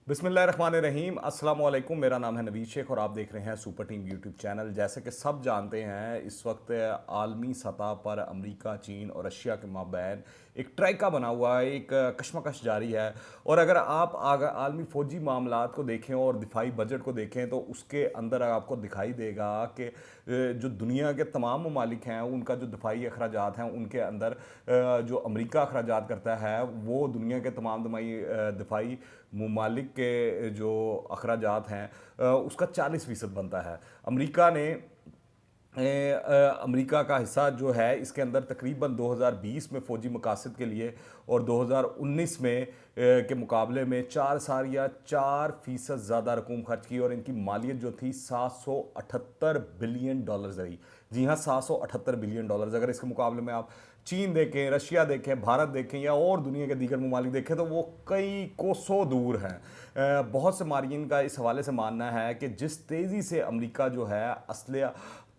बिस्मिल्लाहिर्रहमानिर्रहीम अस्सलाम वालेकुम। मेरा नाम है नवीद शेख और आप देख रहे हैं सुपर टीम यूट्यूब चैनल। जैसे कि सब जानते हैं, इस वक्त आलमी सतह पर अमेरिका, चीन और रशिया के माबैन एक ट्राइका बना हुआ है, एक कशमकश जारी है। और अगर आप आलमी फ़ौजी मामलात को देखें और दिफाई बजट को देखें तो उसके अंदर आपको दिखाई देगा कि जो दुनिया के तमाम ममालिक हैं उनका जो दिफाई अखराजात हैं उनके अंदर जो अमेरिका अखराजात करता है वो दुनिया के तमाम दिफाई ममालिक के जो अखराजात हैं उसका 40% बनता है। अमेरिका ने अमेरिका का हिस्सा जो है इसके अंदर तकरीबन 2020 में फ़ौजी मकासद के लिए और 2019 में के मुकाबले में 4 ज़्यादा रकूम खर्च की और इनकी मालियत जो थी $778 बिलियन रही। जी हाँ, $778 बिलियन। अगर इसके मुकाबले में आप चीन देखें, रशिया देखें, भारत देखें या और दुनिया के दीगर ममालिक देखें तो वो कई कोसों दूर हैं। बहुत से मारियन का इस हवाले से मानना है कि जिस तेज़ी से अमेरिका जो है असले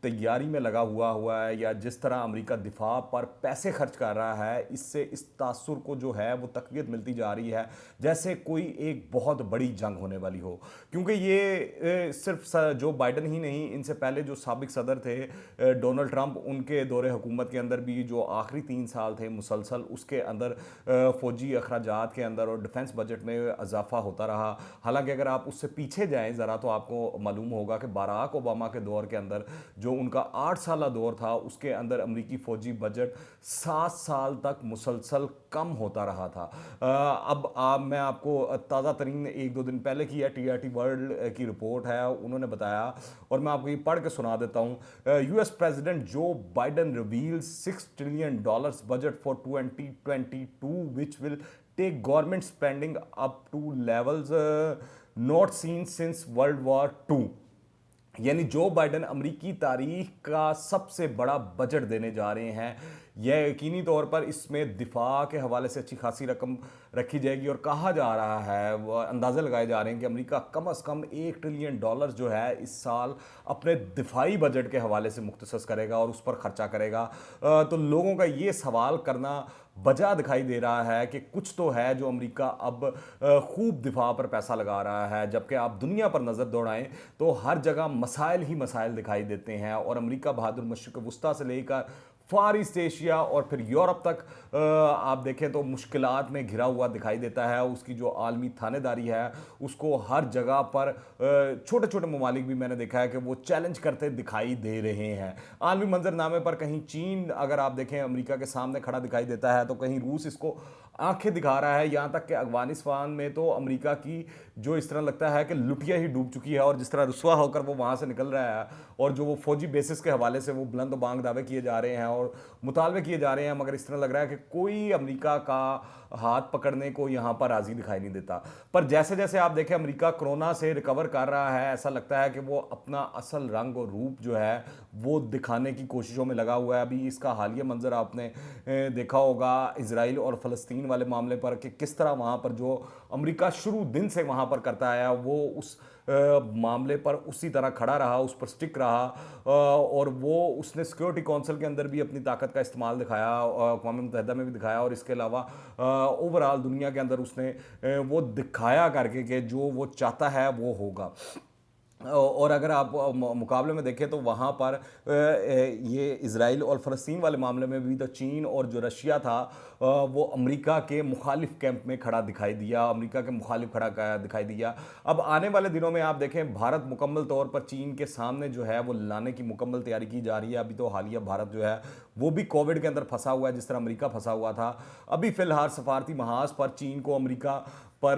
तैयारी में लगा हुआ है या जिस तरह अमेरिका दिफा पर पैसे खर्च कर रहा है, इससे इस तासुर को जो है वो तकवीत मिलती जा रही है जैसे कोई एक बहुत बड़ी जंग होने वाली हो। क्योंकि ये सिर्फ जो बाइडन ही नहीं, इनसे पहले जो साबिक सदर थे डोनाल्ड ट्रंप, उनके दौरे हुकूमत के अंदर भी जो आखिरी 3 साल थे मुसलसल, उसके अंदर फ़ौजी अखराजात के अंदर और डिफेंस बजट में इजाफा होता रहा। हालांकि अगर आप उससे पीछे जाएँ ज़रा तो आपको मालूम होगा कि बाराक ओबामा के दौर के अंदर जो उनका 8 साला दौर था उसके अंदर अमेरिकी फ़ौजी बजट 7 साल तक मुसलसल कम होता रहा था। अब मैं आपको ताज़ा तरीन 1-2 दिन पहले की है TRT वर्ल्ड की रिपोर्ट है, उन्होंने बताया और मैं आपको ये पढ़ के सुना देता हूँ। US president Joe Biden reveal $6 trillion budget for 2022 which will take government spending up to levels not seen since world war 2। यानी जो बाइडन अमरीकी तारीख का सबसे बड़ा बजट देने जा रहे हैं। यह यकीनी तौर पर इसमें दिफा के हवाले से अच्छी खासी रकम रखी जाएगी और कहा जा रहा है, वह अंदाजे लगाए जा रहे हैं कि अमेरिका कम अज़ कम $1 ट्रिलियन जो है इस साल अपने दिफाई बजट के हवाले से मुख्तसस करेगा और उस पर खर्चा करेगा। तो लोगों का ये सवाल करना बजा दिखाई दे रहा है कि कुछ तो है जो अमेरिका अब खूब दिफा पर पैसा लगा रहा है। जबकि आप दुनिया पर नज़र दौड़ाएं तो हर जगह मसाइल ही मसाइल दिखाई देते हैं और अमेरिका बहादुर मशरिक़ वस्ता से लेकर फार ईस्ट एशिया और फिर यूरोप तक आप देखें तो मुश्किलात में घिरा हुआ दिखाई देता है। उसकी जो आलमी थानेदारी है उसको हर जगह पर छोटे छोटे ममालिक भी मैंने देखा है कि वो चैलेंज करते दिखाई दे रहे हैं। आलमी मंजरनामे पर कहीं चीन अगर आप देखें अमेरिका के सामने खड़ा दिखाई देता है तो कहीं रूस इसको आंखें दिखा रहा है। यहाँ तक कि अफगानिस्तान में तो अमेरिका की जो इस तरह लगता है कि लुटिया ही डूब चुकी है और जिस तरह रुसवा होकर वो वहाँ से निकल रहा है और जो वो फौजी बेसिस के हवाले से वो बुलंद बांग दावे किए जा रहे हैं और मुतालबे किए जा रहे हैं, मगर इस तरह लग रहा है कि कोई अमेरिका का हाथ पकड़ने को यहाँ पर राजी दिखाई नहीं देता। पर जैसे जैसे आप देखें अमेरिका कोरोना से रिकवर कर रहा है, ऐसा लगता है कि वो अपना असल रंग और रूप जो है वो दिखाने की कोशिशों में लगा हुआ है। अभी इसका हालिया मंजर आपने देखा होगा इसराइल और फ़लस्तीन वाले मामले पर कि किस तरह वहाँ पर जो अमेरिका शुरू दिन से वहाँ पर करता आया वो उस मामले पर उसी तरह खड़ा रहा, उस पर स्टिक रहा और वो उसने सिक्योरिटी काउंसिल के अंदर भी अपनी ताकत का इस्तेमाल दिखाया, अक़वाम मुत्तहिदा में भी दिखाया और इसके अलावा ओवरऑल दुनिया के अंदर उसने वो दिखाया करके कि जो वो चाहता है वो होगा। और अगर आप मुकाबले में देखें तो वहाँ पर ये इसराइल और फ़लस्तीन वाले मामले में भी तो चीन और जो रशिया था वो अमेरिका के मुखालिफ कैंप में खड़ा दिखाई दिया, अमेरिका के मुखालिफ खड़ा दिखाई दिया। अब आने वाले दिनों में आप देखें भारत मुकम्मल तौर पर चीन के सामने जो है वो लाने की मुकम्मल तैयारी की जा रही है। अभी तो हालिया भारत जो है वो भी कोविड के अंदर फंसा हुआ है जिस तरह अमेरिका फंसा हुआ था। अभी फ़िलहाल सफारती महाज पर चीन को अमेरिका पर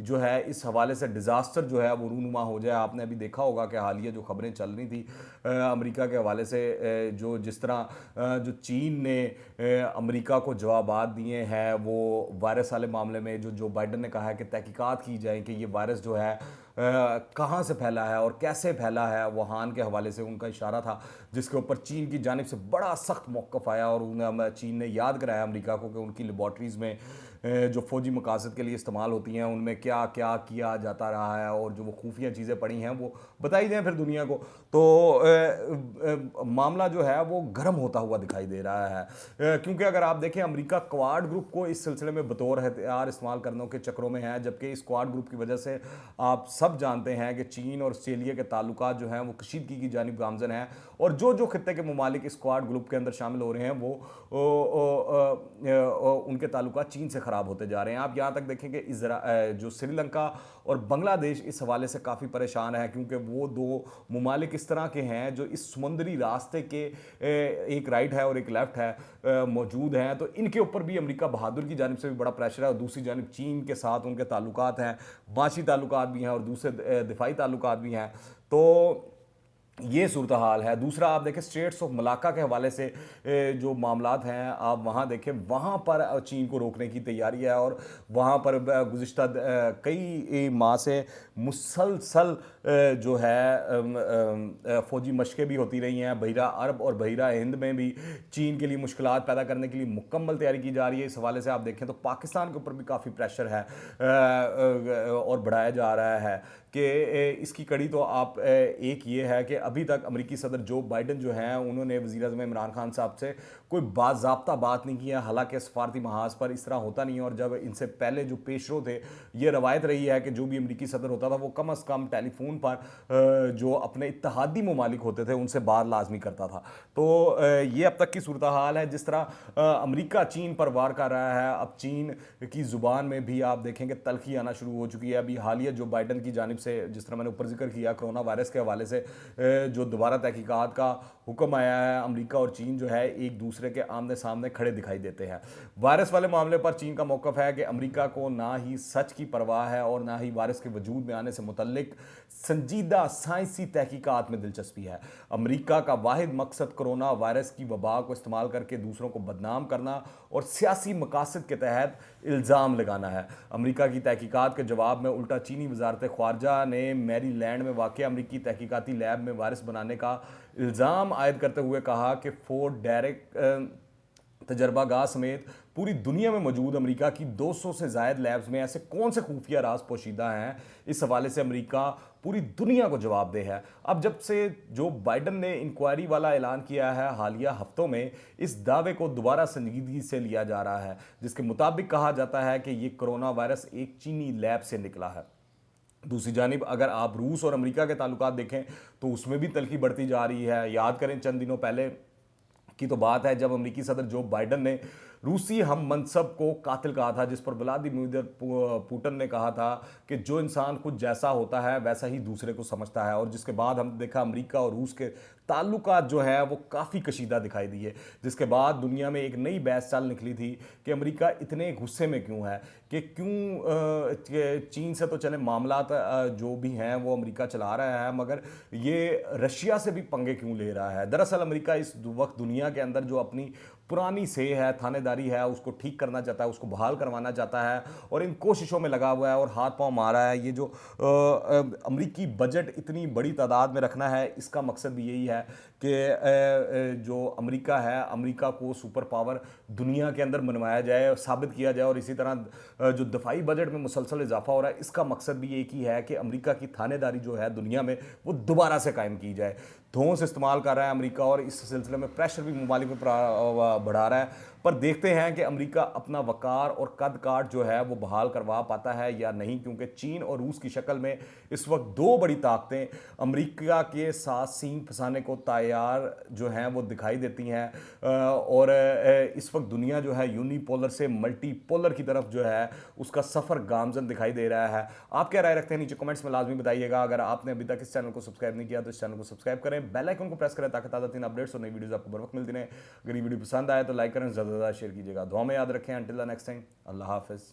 जो है इस हवाले से डिज़ास्टर जो है वो रूनुमा हो जाए। आपने अभी देखा होगा कि हालिया जो खबरें चल रही थी अमेरिका के हवाले से, जो जिस तरह जो चीन ने अमेरिका को जवाबात दिए हैं वो वायरस वाले मामले में, जो बाइडन ने कहा है कि तहकीकात की जाए कि ये वायरस जो है कहाँ से फैला है और कैसे फैला है, वुहान के हवाले से उनका इशारा था, जिसके ऊपर चीन की जानिब से बड़ा सख्त मौक़िफ़ आया और उन्हें चीन ने याद कराया अमेरिका को कि उनकी लेबॉर्ट्रीज़ में जो फ़ौजी मकासद के लिए इस्तेमाल होती हैं उनमें क्या क्या किया जाता रहा है, और जो वो खुफिया चीज़ें पड़ी हैं वो बताई जाएँ फिर दुनिया को। तो मामला जो है वो गर्म होता हुआ दिखाई दे रहा है, क्योंकि अगर आप देखें अमेरिका क्वाड ग्रुप को इस सिलसिले में बतौर हथियार इस्तेमाल करने के चक्रों में है, जबकि इस क्वाड ग्रुप की वजह से आप सब जानते हैं कि चीन और ऑस्ट्रेलिया के ताल्लुकात जो हैं वो कशीदगी की जानिब गामजन हैं, और जो जो खित्ते के ममालिक इस क्वाड ग्रुप के अंदर शामिल हो रहे हैं वो उनके ताल्लुकात चीन से ख़राब होते जा रहे हैं। आप यहाँ तक देखें कि जो श्रीलंका और बांग्लादेश इस हवाले से काफ़ी परेशान है, क्योंकि वो दो ममालिक इस तरह के हैं जो इस समुंदरी रास्ते के एक राइट है और एक लेफ्ट है मौजूद हैं, तो इनके ऊपर भी अमेरिका बहादुर की जानिब से भी बड़ा प्रेशर है, और दूसरी जानिब चीन के साथ उनके ताल्लुकात हैं, माशी ताल्लुकात भी हैं और दूसरे दिफाई ताल्लुकात भी हैं। तो ये सूरत हाल है। दूसरा आप देखें स्ट्रेट्स ऑफ मलाक्का के हवाले से जो मामलात हैं, आप वहाँ देखें, वहाँ पर चीन को रोकने की तैयारी है, और वहाँ पर गुज़िश्ता कई माह से मुसलसल जो है फ़ौजी मशक़ें भी होती रही हैं। बहिरा अरब और बहिरा हिंद में भी चीन के लिए मुश्किलात पैदा करने के लिए मुकम्मल तैयारी की जा रही है। इस हवाले से आप देखें तो पाकिस्तान के ऊपर भी काफ़ी प्रेशर है और बढ़ाया जा रहा है कि इसकी कड़ी तो आप एक ये है कि अभी तक अमेरिकी सदर जो बाइडन जो हैं उन्होंने वज़ीर-ए-आज़म इमरान खान साहब से कोई बाज़ाब्ता बात नहीं की है। हालांकि सफारती महाज पर इस तरह होता नहीं है, और जब इनसे पहले जो पेशरो थे, ये रवायत रही है कि जो भी अमेरिकी सदर होता था वो कम अज़ कम टेलीफोन पर जो अपने इत्तेहादी ममालिक होते थे उनसे बात लाजमी करता था। तो ये अब तक की सूरत हाल है। जिस तरह अमेरिका चीन पर वार कर रहा है, अब चीन की ज़ुबान में भी आप देखेंगे तलखी आना शुरू हो चुकी है। अभी हालिया जो बाइडन की जानिब से, जिस तरह मैंने ऊपर जिक्र किया, कोरोना वायरस के हवाले से जो दोबारा तहकीकात का हुक्म आया है, अमेरिका और चीन जो है एक दूसरे के आमने सामने खड़े दिखाई देते हैं। वायरस वाले मामले पर चीन का मौक़िफ़ है कि अमेरिका को ना ही सच की परवाह है और ना ही वायरस के वजूद में आने से मुतल्लिक संजीदा साइंसी तहकीकात में दिलचस्पी है। अमेरिका का वाहिद मकसद कोरोना वायरस की वबा को इस्तेमाल करके दूसरों को बदनाम करना और सियासी मकासद के तहत इल्ज़ाम लगाना है। अमेरिका की तहकीकात के जवाब में उल्टा चीनी वजारत ख़ारजा ने मैरीलैंड में वाक़ अमेरिकी तहकीकाती लैब में वायरस बनाने का इल्ज़ाम आयद करते हुए कहा कि फोर्ट डेरेक तजर्बागाह समेत पूरी दुनिया में मौजूद अमेरिका की 200 से ज़ायद लैब्स में ऐसे कौन से खुफिया राज पोशीदा हैं। इस हवाले से अमेरिका पूरी दुनिया को जवाबदेह है। अब जब से जो बाइडन ने इंक्वायरी वाला ऐलान किया है, हालिया हफ्तों में इस दावे को दोबारा संजीदगी से लिया जा रहा है, जिसके मुताबिक कहा जाता है कि ये कोरोना वायरस एक चीनी लैब से निकला है। दूसरी जानिब अगर आप रूस और अमेरिका के ताल्लुकात देखें तो उसमें भी तलखी बढ़ती जा रही है। याद करें चंद दिनों पहले की तो बात है जब अमेरिकी सदर जो बाइडन ने रूसी हम मनसब को कातिल कहा था, जिस पर व्लादिमीर पुतिन ने कहा था कि जो इंसान खुद जैसा होता है वैसा ही दूसरे को समझता है, और जिसके बाद हम देखा अमेरिका और रूस के ताल्लुकात जो है वो काफ़ी कशीदा दिखाई दिए, जिसके बाद दुनिया में एक नई बहस चल निकली थी कि अमेरिका इतने गुस्से में क्यों है, कि क्यों चीन से तो चले मामला जो भी हैं वो अमेरिका चला रहा है, मगर ये रशिया से भी पंगे क्यों ले रहा है। दरअसल अमेरिका इस वक्त दुनिया के अंदर जो अपनी पुरानी से है थानेदारी है उसको ठीक करना चाहता है, उसको बहाल करवाना चाहता है, और इन कोशिशों में लगा हुआ है और हाथ पांव मारा है। ये जो अमेरिकी बजट इतनी बड़ी तादाद में रखना है, इसका मकसद भी यही है कि जो अमेरिका है, अमेरिका को सुपर पावर दुनिया के अंदर मनवाया जाए, साबित किया जाए, और इसी तरह जो दफाई बजट में मुसलसल इजाफा हो रहा है, इसका मकसद भी एक ही है कि अमेरिका की थानेदारी जो है दुनिया में वो दोबारा से कायम की जाए। धौंस इस्तेमाल कर रहा है अमेरिका, और इस सिलसिले में प्रेशर भी ममालिक में बढ़ा रहा है। पर देखते हैं कि अमेरिका अपना वकार और कद काठ जो है वो बहाल करवा पाता है या नहीं, क्योंकि चीन और रूस की शक्ल में इस वक्त दो बड़ी ताकतें अमेरिका के साथ सींग फंसाने को तैयार जो हैं वो दिखाई देती हैं, और इस वक्त दुनिया जो है यूनिपोलर से मल्टीपोलर की तरफ जो है उसका सफ़र गामजन दिखाई दे रहा है। आप क्या राय रखते हैं नीचे कमेंट्स में लाजमी बताइएगा। अगर आपने अभी तक इस चैनल को सब्सक्राइब नहीं किया तो इस चैनल को सब्सक्राइब करें, बेल आइकन को प्रेस करें ताकि ताज़ा तीन अपडेट्स और नई वीडियोस आपको बर वक्त मिलती रहें। अगर ये वीडियो पसंद आए तो लाइक करें, ज़्यादा शेयर कीजिएगा। दुआ में याद रखें। अंटिल द नेक्स्ट टाइम, अल्लाह हाफिज़।